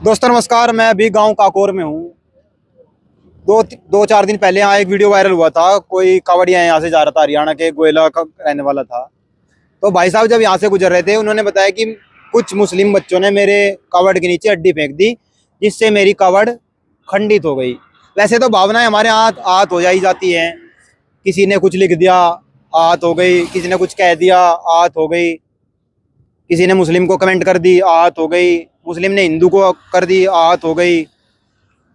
दोस्तों नमस्कार। मैं अभी गांव काकोर में हूँ। दो चार दिन पहले यहाँ एक वीडियो वायरल हुआ था। कोई कावड़िया यहाँ से जा रहा था, हरियाणा के गोयला का रहने वाला था। तो भाई साहब जब यहाँ से गुजर रहे थे, उन्होंने बताया कि कुछ मुस्लिम बच्चों ने मेरे कावड़ के नीचे हड्डी फेंक दी, जिससे मेरी कावड़ खंडित हो गई। वैसे तो भावनाएं हमारे यहाँ आहत हो जाती हैं। किसी ने कुछ लिख दिया, आहत हो गई। किसी ने कुछ कह दिया, आहत हो गई। किसी ने मुस्लिम को कमेंट कर दी, आहत हो गई। मुस्लिम ने हिंदू को कर दी, आहत हो गई।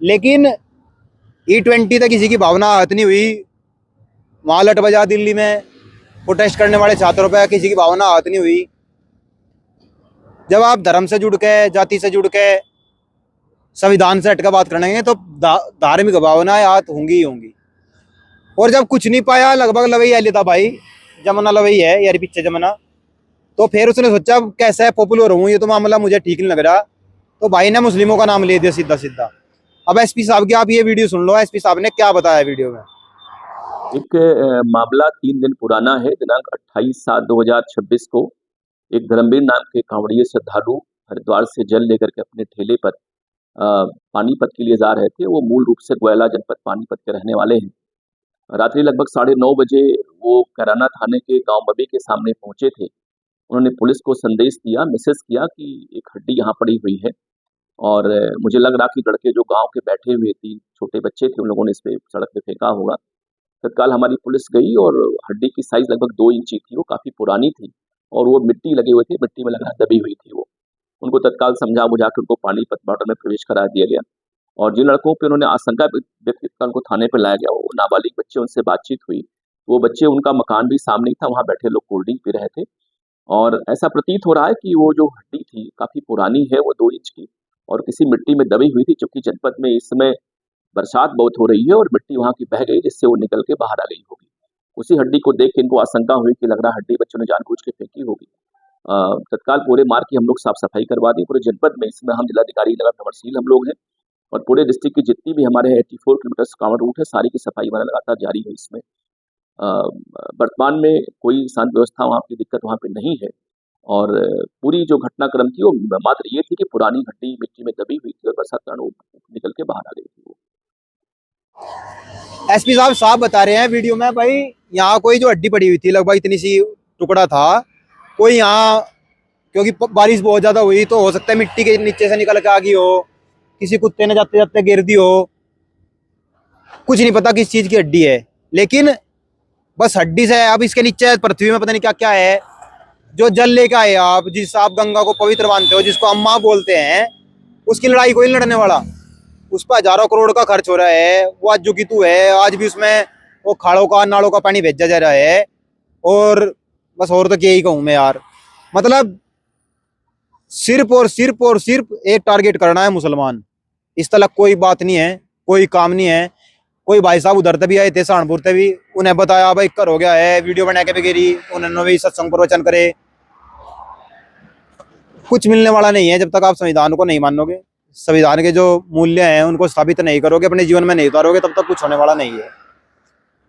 लेकिन E20 तक किसी की भावना आहत नहीं हुई। वहाँ लट बजा दिल्ली में प्रोटेस्ट करने वाले छात्रों पर किसी की भावना आहत नहीं हुई। जब आप धर्म से जुड़ के, जाति से जुड़ के, संविधान से हटकर बात करेंगे तो धार्मिक भावनाएं आहत होंगी ही होंगी। और जब कुछ नहीं पाया, लगभग लवई है लेता भाई, जमाना लवई है यार, पीछे जमाना। तो फिर उसने सोचा कैसा है पॉपुलर हूँ, ये तो मामला मुझे ठीक नहीं लग रहा। तो भाई ने मुस्लिमों का नाम ले दिया सीधा सीधा। अब एसपी साहब की आप ये वीडियो सुन लो, एसपी साहब ने क्या बताया वीडियो में। एक मामला 3 दिन पुराना है। दिनांक 28/7/2026 को एक धर्मवीर नाम के कांवड़िए श्रद्धालु हरिद्वार से जल लेकर के अपने ठेले पर पानीपत के लिए जा रहे थे। वो मूल रूप से गोयला जनपद पानीपत के रहने वाले हैं। रात्रि लगभग 9:30 बजे वो कैराना थाने के गांव बबी के सामने पहुंचे थे। उन्होंने पुलिस को संदेश दिया, मैसेज किया कि एक हड्डी यहाँ पड़ी हुई है और मुझे लग रहा कि लड़के जो गांव के बैठे हुए 3 छोटे बच्चे थे, उन लोगों ने इस पे सड़क पे फेंका होगा। तत्काल हमारी पुलिस गई और हड्डी की साइज लगभग 2 इंची थी। वो काफ़ी पुरानी थी और वो मिट्टी लगे हुए थे, मिट्टी में लग रहा दबी हुई थी वो। उनको तत्काल समझा बुझा के उनको पानीपत बॉर्डर में प्रवेश करा दिया गया और जिन लड़कों पे उन्होंने आशंका व्यक्त की उनको थाने पर लाया गया, वो नाबालिग बच्चे, उनसे बातचीत हुई। वो बच्चे, उनका मकान भी सामने ही था, वहाँ बैठे लोग कोल्ड ड्रिंक पी रहे थे और ऐसा प्रतीत हो रहा है कि वो जो हड्डी थी काफ़ी पुरानी है, वो 2 इंच की और किसी मिट्टी में दबी हुई थी। चूंकि जनपद में इस समय बरसात बहुत हो रही है और मिट्टी वहाँ की बह गई, जिससे वो निकल के बाहर आ गई होगी। उसी हड्डी को देख के इनको आशंका हुई कि लग रहा हड्डी बच्चों ने जानबूझ के फेंकी होगी। तत्काल पूरे मार्ग की हम लोग साफ सफाई करवा दी पूरे जनपद में। इसमें हम जिलाधिकारी नगर भ्रमणशील हम लोग हैं और पूरे डिस्ट्रिक्ट की जितनी भी हमारे 84 किलोमीटर कांवड़ रूट है, सारी की सफाई हमारा लगातार जारी है। इसमें वर्तमान में कोई शांति व्यवस्था वहाँ की दिक्कत वहाँ पे नहीं है और पूरी जो घटनाक्रम थी वो मात्र ये थी कि पुरानी हड्डी मिट्टी में दबी हुई थी और बरसात कारण वो निकल के बाहर आ गई थी। वो एसपी साहब साहब बता रहे हैं वीडियो में, भाई यहाँ कोई जो हड्डी पड़ी हुई थी, लगभग इतनी सी टुकड़ा था, कोई यहाँ, क्योंकि बारिश बहुत ज्यादा हुई तो हो सकता है मिट्टी के नीचे से निकल के आ गई हो, किसी कुत्ते ने जाते जाते गिर दी हो, कुछ नहीं पता किस चीज की हड्डी है। लेकिन बस हड्डी से, अब इसके नीचे पृथ्वी में पता नहीं क्या क्या है। जो जल लेके आए आप, जिस आप गंगा को पवित्र मानते हो, जिसको अम्मा बोलते हैं, उसकी लड़ाई कोई लड़ने वाला। उस पर हजारों करोड़ का खर्च हो रहा है। वो आज जो कि तू है, आज भी उसमें वो खाड़ों का, नालों का पानी भेजा जा रहा है। और बस और तो क्या ही कहूँ मैं यार, मतलब सिर्फ और सिर्फ और सिर्फ एक टारगेट करना है मुसलमान। इस तरह कोई बात नहीं है, कोई काम नहीं है। कोई भाई साहब उधर से भी आए थे, सहारनपुर से भी, उन्हें बताया भाई कर हो गया है, वीडियो बना के भी गिरी, उन्होंने भी सत्संग प्रवचन करे। कुछ मिलने वाला नहीं है जब तक आप संविधान को नहीं मानोगे, संविधान के जो मूल्य हैं उनको स्थापित नहीं करोगे, अपने जीवन में नहीं उतारोगे, तब तक कुछ होने वाला नहीं है।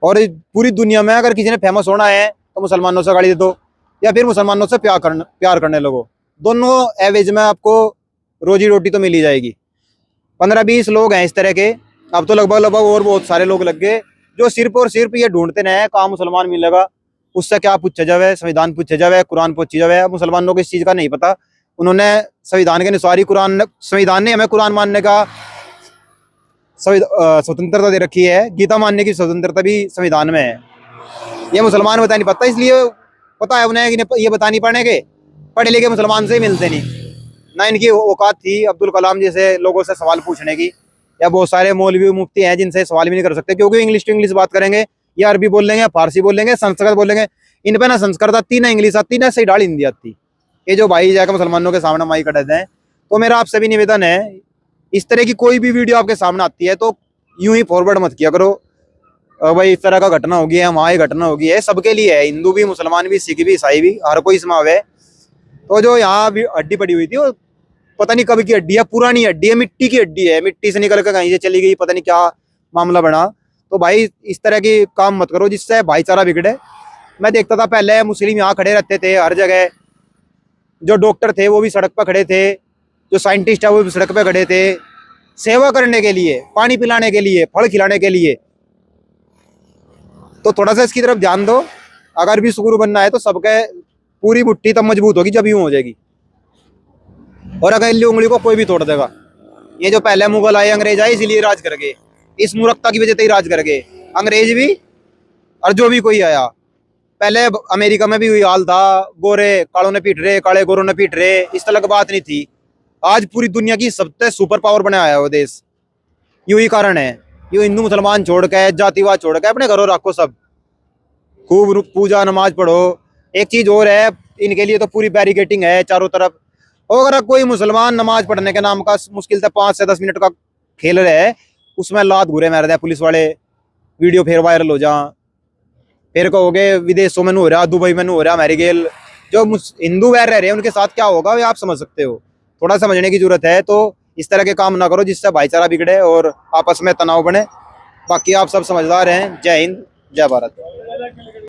और पूरी दुनिया में अगर किसी ने फेमस होना है तो मुसलमानों से गाली दे दो या फिर मुसलमानों से प्यार करने लगो। दोनों एवरेज में आपको रोजी रोटी तो मिल ही जाएगी। 15-20 लोग हैं इस तरह के, अब तो लगभग और बहुत सारे लोग लग गए जो सिर्फ और सिर्फ ये ढूंढते हैं कहाँ मुसलमान मिलेगा, उससे क्या पूछा जाए, संविधान पूछा जाए, कुरान पूछी जाए। मुसलमानों को इस चीज़ का नहीं पता। उन्होंने संविधान के अनुसार ही संविधान ने हमें कुरान मानने का स्वतंत्रता दे रखी है, गीता मानने की स्वतंत्रता भी संविधान में है। ये मुसलमान बता नहीं पाता, इसलिए पता है उन्हें ये बता नहीं पाने के पढ़े लिखे मुसलमान से ही मिलते नहीं ना। इनकी औकात थी अब्दुल कलाम जैसे लोगों से सवाल पूछने की, या बहुत सारे मौलवी मुफ्ती हैं जिनसे सवाल भी नहीं कर सकते, क्योंकि इंग्लिश टू इंग्लिश बात करेंगे, या अरबी बोल लेंगे, फारसी बोल लेंगे, संस्कृत बोल लेंगे। इन पर ना संस्कृत आती, ना इंग्लिश आती, ना सही डाल हिंदी आती। ये जो भाई जाकर मुसलमानों के सामने माई कटते हैं। तो मेरा आपसे भी निवेदन है, इस तरह की कोई भी वीडियो आपके सामने आती है तो यूं ही फॉरवर्ड मत किया करो भाई इस तरह का घटना होगी है, वहाँ घटना होगी है, सबके लिए है, हिंदू भी, मुसलमान भी, सिख भी, ईसाई भी, हर कोई इसमें आवे। तो जो यहाँ भी हड्डी पड़ी हुई थी वो पता नहीं कब की हड्डी है, पुरानी हड्डी है, मिट्टी की हड्डी है, मिट्टी से निकल कर कहीं से चली गई, पता नहीं क्या मामला बना। तो भाई इस तरह की काम मत करो जिससे भाईचारा बिगड़े। मैं देखता था पहले मुस्लिम यहाँ खड़े रहते थे हर जगह, जो डॉक्टर थे वो भी सड़क पर खड़े थे, जो साइंटिस्ट है वो भी सड़क पे खड़े थे सेवा करने के लिए, पानी पिलाने के लिए, फल खिलाने के लिए। तो थोड़ा सा इसकी तरफ ध्यान दो। अगर भी सुगुरु बनना है तो सबके पूरी मुट्ठी तब मजबूत होगी जब यूं हो जाएगी, और अकेली उंगली को कोई भी तोड़ देगा। ये जो पहले मुगल आए, अंग्रेज आए, इसीलिए राज कर गए, इस मूर्खता की वजह से ही राज कर गए अंग्रेज भी और जो भी कोई आया। पहले अमेरिका में भी वही हाल था, गोरे कालों ने पीट रहे, काले गोरों ने पीट रहे, इस तरह की बात नहीं थी। आज पूरी दुनिया की सबसे सुपर पावर बनाया है वो देश, यू ही कारण है। ये हिंदू मुसलमान छोड़ के, जातिवाद छोड़ के अपने घरों रखो, सब खूब पूजा नमाज पढ़ो। एक चीज और है, इनके लिए तो पूरी बैरिकेटिंग है चारों तरफ। और अगर कोई मुसलमान नमाज पढ़ने के नाम का मुश्किल से 5 से 10 मिनट का खेल रहे है, उसमें लात घूरे मार दे पुलिस वाले, वीडियो फिर वायरल हो जा, फिर कहोगे विदेशों में हो रहा, दुबई में हो रहा, अमेरिका। जो हिंदू वैर रह रहे हैं उनके साथ क्या होगा ये आप समझ सकते हो। थोड़ा समझने की जरूरत है। तो इस तरह के काम ना करो जिससे भाईचारा बिगड़े और आपस में तनाव बने। बाकी आप सब समझदार हैं। जय हिंद, जय भारत।